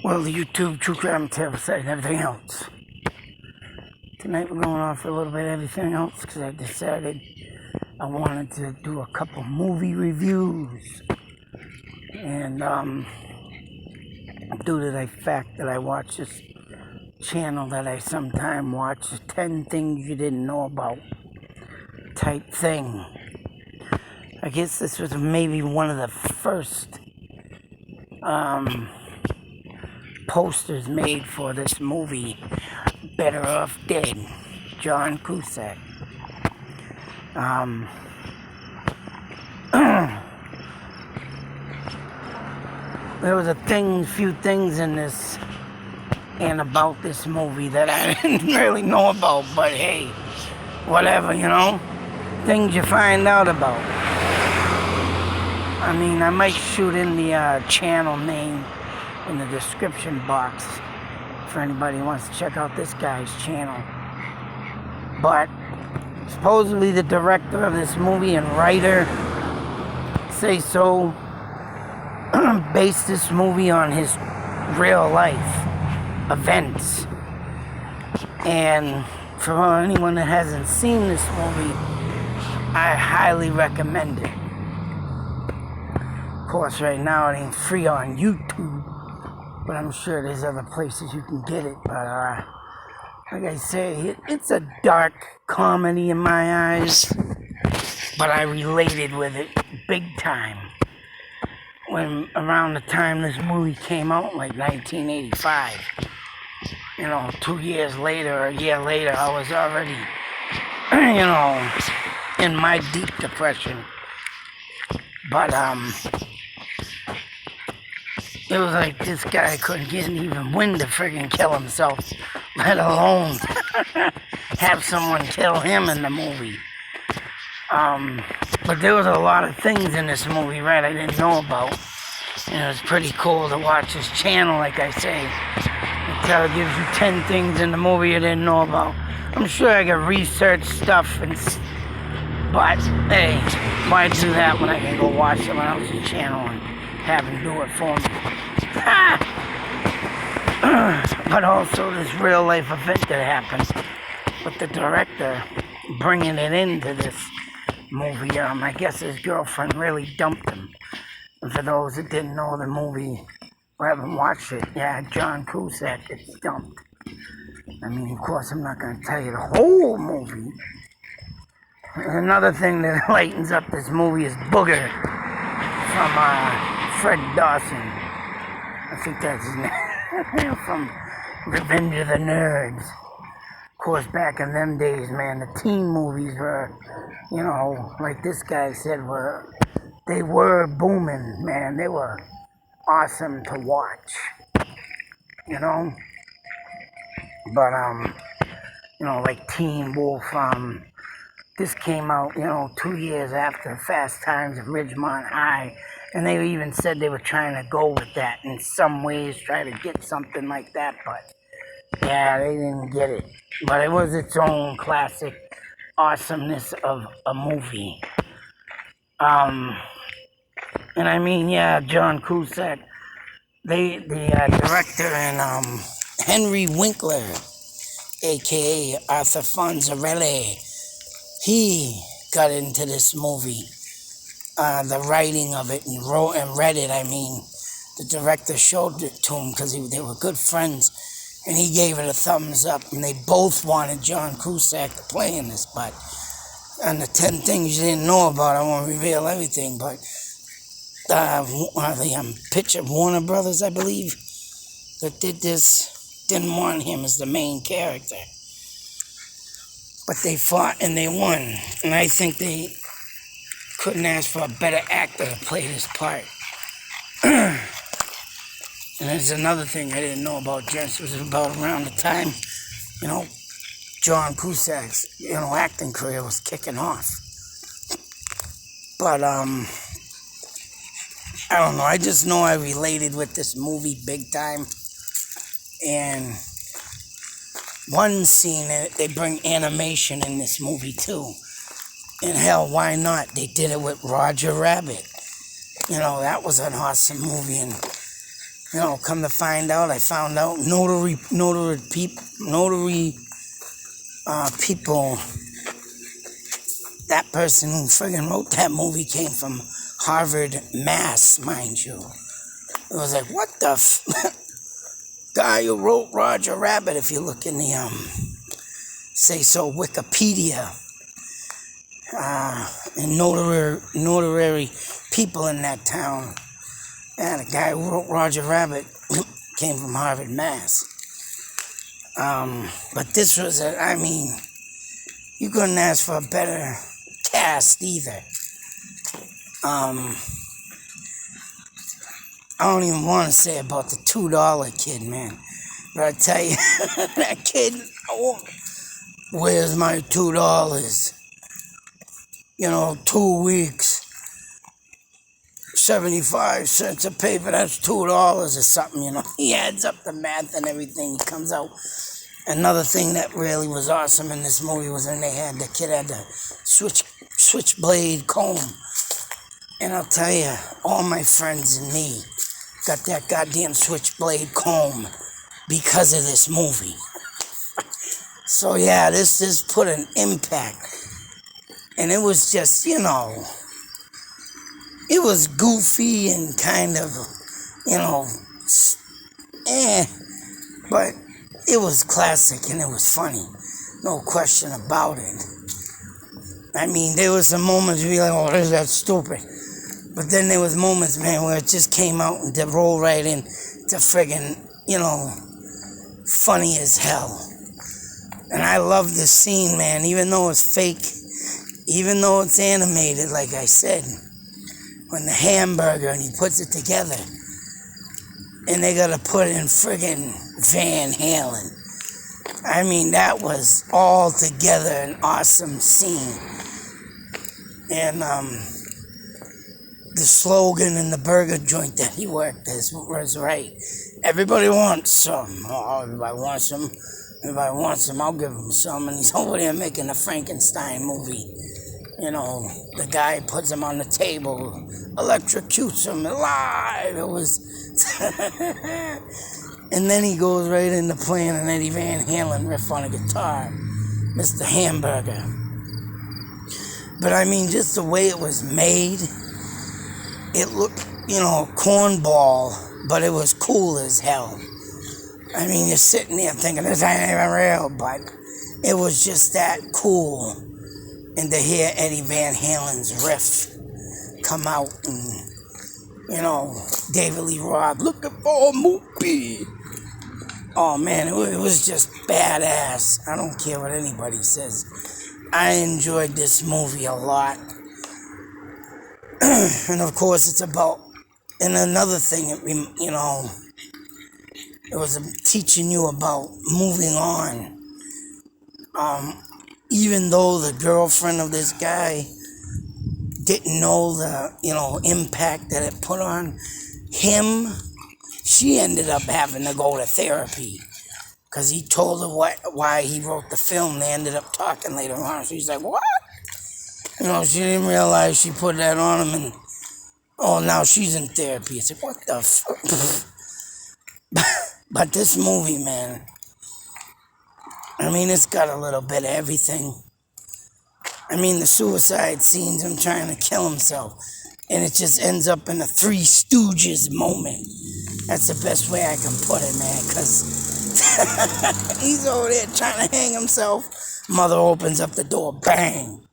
Well, the YouTube True Crime Tales and everything else. Tonight we're going off a little bit of everything else because I decided I wanted to do a couple movie reviews. And due to the fact that I watch this channel that I sometimes watch, 10 things you didn't know about type thing. I guess this was maybe one of the first posters made for this movie, Better Off Dead, John Cusack. There was few things in this and about this movie that I didn't really know about, but hey, whatever, things you find out about. I mean, I might shoot in the channel name in the description box for anybody who wants to check out this guy's channel. But supposedly the director of this movie and writer based this movie on his real life events. And for anyone that hasn't seen this movie, I highly recommend it. Of course, right now it ain't free on YouTube, but I'm sure there's other places you can get it. But like I say, it's a dark comedy in my eyes, but I related with it big time. When around the time this movie came out, like 1985, 2 years later, or a year later, I was already, in my deep depression. But it was like this guy couldn't get even wind to friggin' kill himself, let alone have someone kill him in the movie. But there was a lot of things in this movie, right, I didn't know about. And it was pretty cool to watch this channel, like I say. It kind of gives you 10 things in the movie you didn't know about. I'm sure I could research stuff, but hey, why do that when I can go watch someone else's channel and have them do it for me? But also this real life event that happened with the director bringing it into this movie. I guess his girlfriend really dumped him. And for those that didn't know the movie or haven't watched it, yeah, John Cusack gets dumped. I mean, of course, I'm not going to tell you the whole movie. Another thing that lightens up this movie is Booger from Fred Dawson. I think that's his name. From Revenge of the Nerds. Of course, back in them days, man, the teen movies were, like this guy said, they were booming, man. They were awesome to watch, But, like Teen Wolf, this came out, 2 years after Fast Times at Ridgemont High. And they even said they were trying to go with that in some ways, try to get something like that. But, yeah, they didn't get it. But it was its own classic awesomeness of a movie. And I mean, yeah, John Cusack, the director, and Henry Winkler, a.k.a. Arthur Fonzarelli, he got into this movie, the writing of it, and wrote and read it. I mean, the director showed it to him because they were good friends, and he gave it a thumbs up, and they both wanted John Cusack to play in this. But on the 10 things you didn't know about, I won't reveal everything, but the Picture Warner Brothers, I believe, that did this, didn't want him as the main character. But they fought and they won. And I think they couldn't ask for a better actor to play this part. And there's another thing I didn't know about Jess. It was about around the time, John Cusack's, acting career was kicking off. But, I don't know. I just know I related with this movie big time. And one scene, they bring animation in this movie too. And hell, why not? They did it with Roger Rabbit. That was an awesome movie. And Come to find out, I found out notary people. That person who friggin' wrote that movie came from Harvard, Mass, mind you. It was like, what the guy who wrote Roger Rabbit, if you look in the, say so, Wikipedia, and notary people in that town. And the guy who wrote Roger Rabbit came from Harvard, Mass. But this was, you couldn't ask for a better cast either. I don't even want to say about the $2 kid, man. But I tell you, that kid, where's my $2? 2 weeks, 75 cents a paper, that's $2 or something, He adds up the math and everything. He comes out. Another thing that really was awesome in this movie was when the kid had the switchblade comb. And I'll tell you, all my friends and me got that goddamn switchblade comb because of this movie. So yeah, this put an impact. And it was just, it was goofy and kind of, but it was classic and it was funny. No question about it. There was some moments where you're like, oh, that's stupid. But then there was moments, man, where it just came out and rolled right in to friggin', funny as hell. And I love this scene, man, even though it's fake, even though it's animated, like I said. When the hamburger and he puts it together and they gotta put in friggin' Van Halen. That was all together an awesome scene. And the slogan in the burger joint that he worked was right. Everybody wants some. Oh, everybody wants some. Everybody wants some, I'll give him some. And he's over there making a Frankenstein movie. The guy puts him on the table, electrocutes him alive. It was... And then he goes right into playing an Eddie Van Halen riff on a guitar, Mr. Hamburger. But just the way it was made, it looked, cornball, but it was cool as hell. You're sitting there thinking, this ain't even real, but it was just that cool. And to hear Eddie Van Halen's riff come out and, David Lee Roth, looking for a movie. Oh, man, it was just badass. I don't care what anybody says. I enjoyed this movie a lot. And, of course, it's about... And another thing, it was teaching you about moving on. Even though the girlfriend of this guy didn't know the, impact that it put on him, she ended up having to go to therapy because he told her why he wrote the film. They ended up talking later on. She's like, what? She didn't realize she put that on him, and now she's in therapy. It's like, what the fuck? But this movie, man, it's got a little bit of everything. The suicide scenes, him trying to kill himself. And it just ends up in a Three Stooges moment. That's the best way I can put it, man, because he's over there trying to hang himself. Mother opens up the door, bang.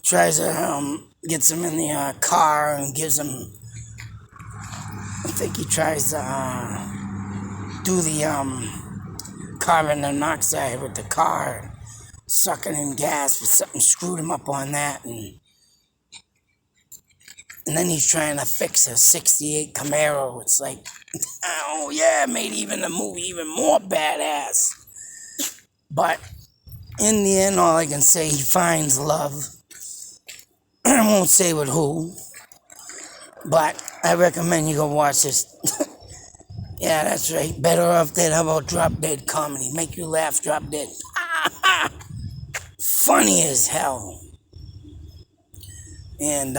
Tries to, gets him in the car and gives him, I think he tries to do the carbon monoxide with the car, sucking in gas, but something screwed him up on that, and then he's trying to fix a 68 Camaro. It's like, oh yeah, made even the movie even more badass. But in the end, all I can say, he finds love. I won't say with who, but I recommend you go watch this. Yeah, that's right. Better Off Dead. How about Drop Dead Comedy? Make you laugh, Drop Dead. Funny as hell. And,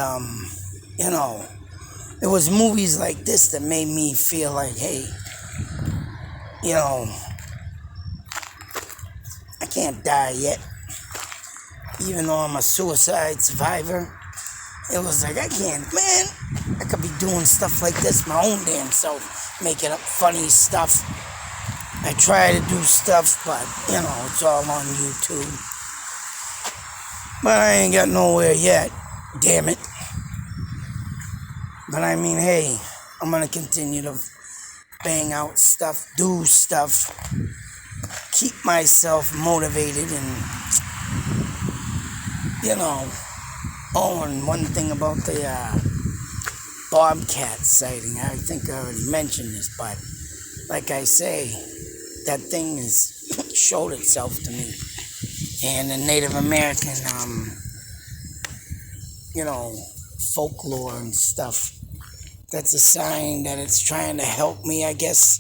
it was movies like this that made me feel like, hey, you know, I can't die yet. Even though I'm a suicide survivor, it was like, I can't, man, I could be doing stuff like this my own damn self, making up funny stuff. I try to do stuff, but, it's all on YouTube. But I ain't got nowhere yet, damn it. But I mean, hey, I'm gonna continue to bang out stuff, do stuff, keep myself motivated, and, Oh, and one thing about the bobcat sighting, I think I already mentioned this, but like I say, that thing has showed itself to me. And the Native American, folklore and stuff, that's a sign that it's trying to help me, I guess,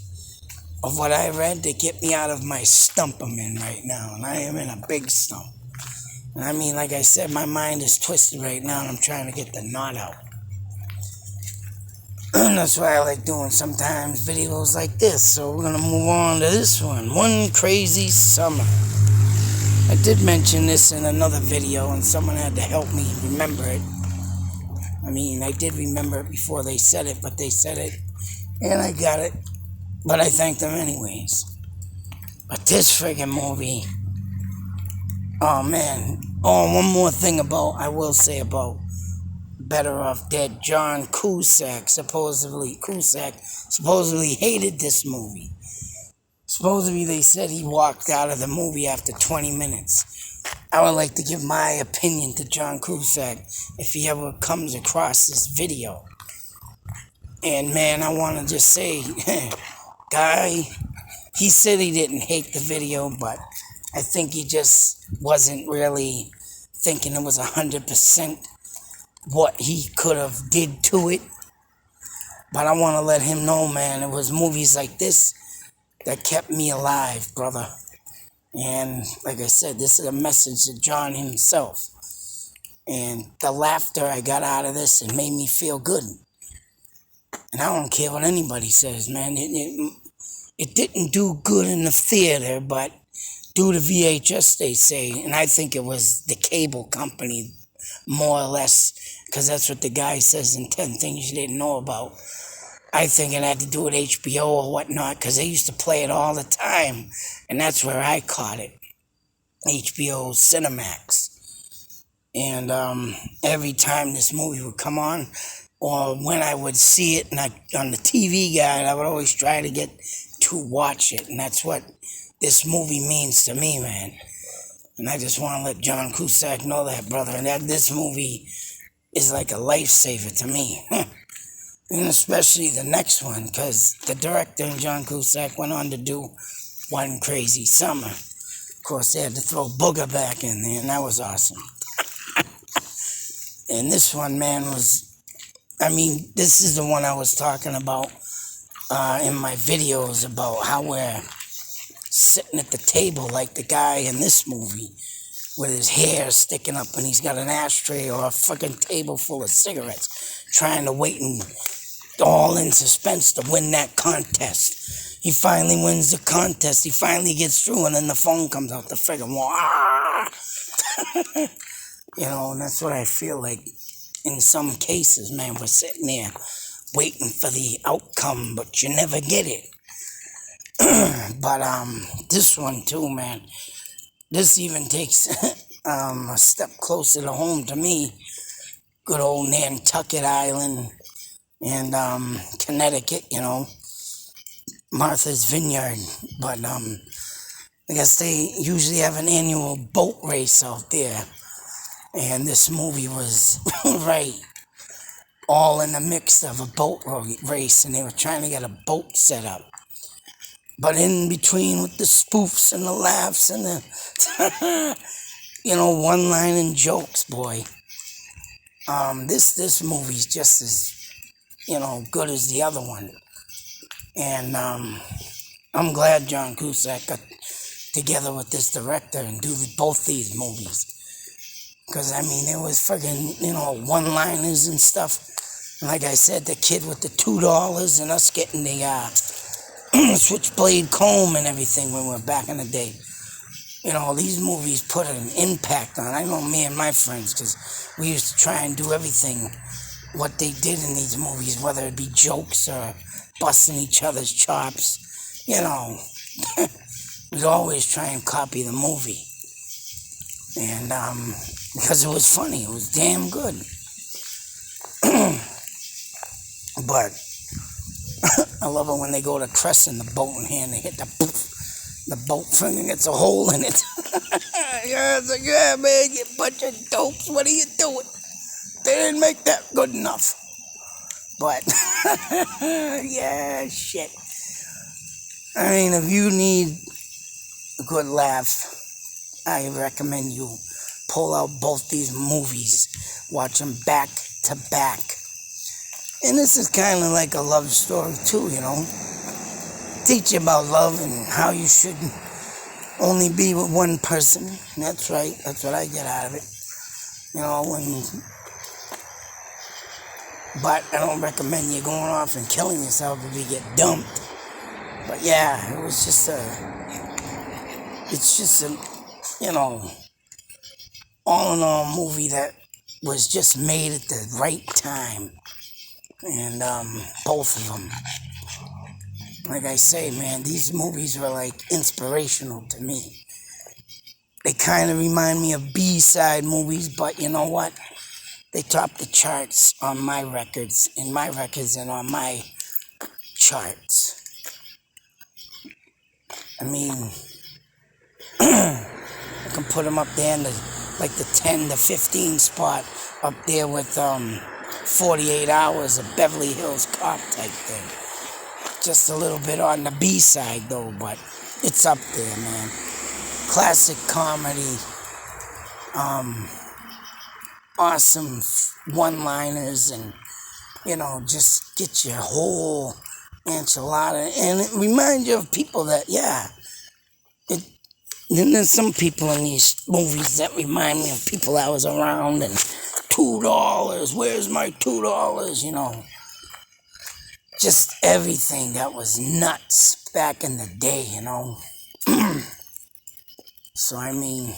of what I read, to get me out of my stump I'm in right now. And I am in a big stump. And I mean, like I said, my mind is twisted right now, and I'm trying to get the knot out. And that's why I like doing sometimes videos like this. So we're going to move on to this one. One Crazy Summer. I did mention this in another video, and someone had to help me remember it. I mean, I did remember it before they said it, but they said it, and I got it. But I thanked them anyways. But this friggin' movie... Oh, man. Oh, one more thing I will say about Better Off Dead. John Cusack supposedly hated this movie. Supposedly they said he walked out of the movie after 20 minutes. I would like to give my opinion to John Cusack if he ever comes across this video. And man, I want to just say, guy, he said he didn't hate the video, but I think he just wasn't really thinking it was 100% what he could have did to it. But I want to let him know, man, it was movies like this that kept me alive, brother. And like I said, this is a message to John himself. And the laughter I got out of this, it made me feel good. And I don't care what anybody says, man. It didn't do good in the theater, but due to VHS, they say, and I think it was the cable company, more or less, because that's what the guy says in 10 Things You Didn't Know About. I think it had to do with HBO or whatnot, because they used to play it all the time, and that's where I caught it, HBO Cinemax. And every time this movie would come on, or when I would see it on the TV guide, I would always try to get to watch it, and that's what this movie means to me, man. And I just want to let John Cusack know that, brother, and that this movie is like a lifesaver to me. And especially the next one, because the director and John Cusack went on to do One Crazy Summer. Of course, they had to throw Booger back in there, and that was awesome. And this one, man, this is the one I was talking about in my videos about how we're sitting at the table like the guy in this movie with his hair sticking up, and he's got an ashtray or a fucking table full of cigarettes, trying to wait and all in suspense to win that contest. He finally wins the contest. He finally gets through, and then the phone comes out the friggin' wall. And that's what I feel like in some cases, man. We're sitting there waiting for the outcome, but you never get it. But this one too, man. This even takes a step closer to home to me. Good old Nantucket Island and Connecticut, Martha's Vineyard. But I guess they usually have an annual boat race out there. And this movie was right all in the mix of a boat race, and they were trying to get a boat set up. But in between with the spoofs and the laughs and the, one-line jokes, boy. This movie's just as, good as the other one. And I'm glad John Cusack got together with this director and do both these movies. Because, there was friggin', one-liners and stuff. And like I said, the kid with the $2 and us getting the switchblade comb and everything when we were back in the day. These movies put an impact on. I know me and my friends, because we used to try and do everything what they did in these movies, whether it be jokes or busting each other's chops. We'd always try and copy the movie. And because it was funny, it was damn good. But I love it when they go to crescent the boat in hand, they hit the boat finger gets a hole in it. Yeah, it's like, yeah, man, you bunch of dopes, what are you doing? They didn't make that good enough. But, yeah, shit. I mean, if you need a good laugh, I recommend you pull out both these movies, watch them back to back. And this is kind of like a love story too, Teach you about love and how you should only be with one person. That's right, that's what I get out of it. But I don't recommend you going off and killing yourself if you get dumped. But yeah, it's just a, all in all movie that was just made at the right time. And both of them. Like I say, man, these movies were like inspirational to me. They kind of remind me of B-side movies, but you know what? They top the charts on my records, and on my charts. I mean, I can put them up there in the 10 to 15 spot, up there with 48 Hours of Beverly Hills Cop type thing. Just a little bit on the B-side though, but it's up there, man. Classic comedy, awesome one-liners, and just get your whole enchilada. And it reminds you of people that, and there's some people in these movies that remind me of people I was around, and $2, where's my $2, Just everything that was nuts back in the day, So, I mean,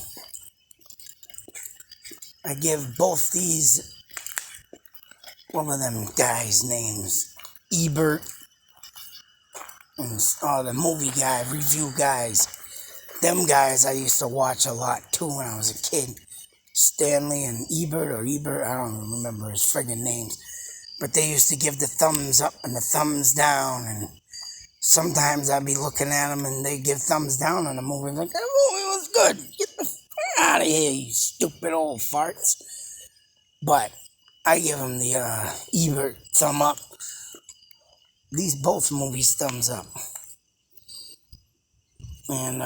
I give both these, what were them guys' names? Ebert and the movie guy, review guys. Them guys I used to watch a lot too when I was a kid. Stanley and Ebert, I don't remember his friggin' names. But they used to give the thumbs up and the thumbs down, and sometimes I'd be looking at them and they'd give thumbs down on the movie. Like, that movie was good. Get the fuck out of here, you stupid old farts. But I give them the Ebert thumb up. These both movies thumbs up. And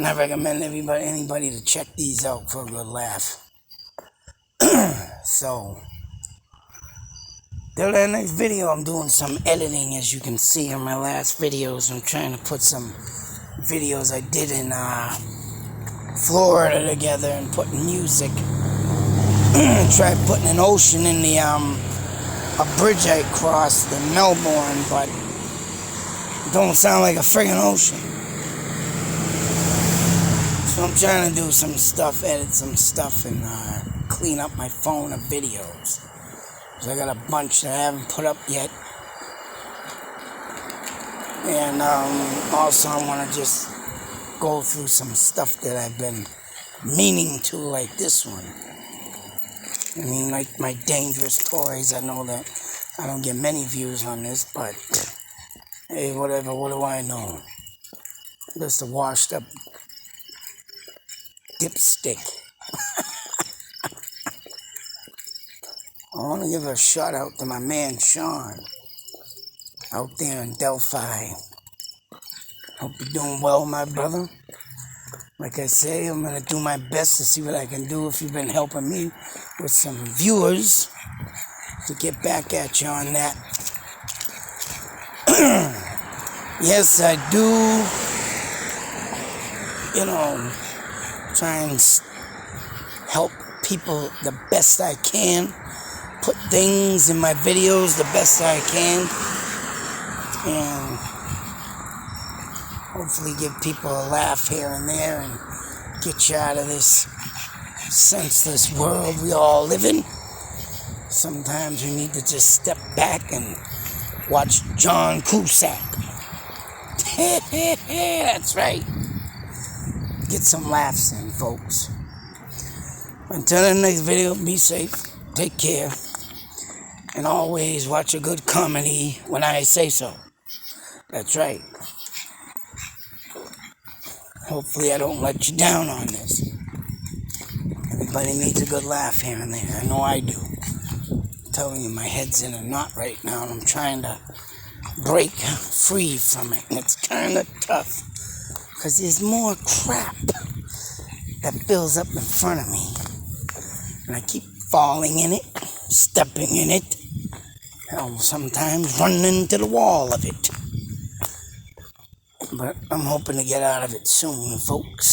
I recommend anybody to check these out for a good laugh. So, till that next video, I'm doing some editing, as you can see in my last videos. I'm trying to put some videos I did in Florida together and putting music. Tried putting an ocean in the a bridge I crossed in Melbourne, but it don't sound like a friggin' ocean. So I'm trying to do some stuff, edit some stuff, and clean up my phone of videos. So I got a bunch that I haven't put up yet. And also I want to just go through some stuff that I've been meaning to, like this one. I mean, like my dangerous toys. I know that I don't get many views on this, but hey, whatever, what do I know? Just a washed up dipstick. I want to give a shout out to my man Sean out there in Delphi. Hope you're doing well, my brother. Like I say, I'm going to do my best to see what I can do if you've been helping me with some viewers to get back at you on that. Yes, I do, try and help people the best I can, put things in my videos the best I can, and hopefully give people a laugh here and there and get you out of this senseless world we all live in. Sometimes we need to just step back and watch John Cusack. That's right. Get some laughs in, folks. Until the next video, be safe, take care, and always watch a good comedy when I say so. That's right. Hopefully I don't let you down on this. Everybody needs a good laugh here and there. I know I do. I'm telling you, my head's in a knot right now, and I'm trying to break free from it. And it's kind of tough, because there's more crap that fills up in front of me. And I keep falling in it, stepping in it, and sometimes running into the wall of it. But I'm hoping to get out of it soon, folks.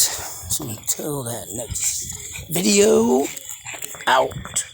So until that next video, out.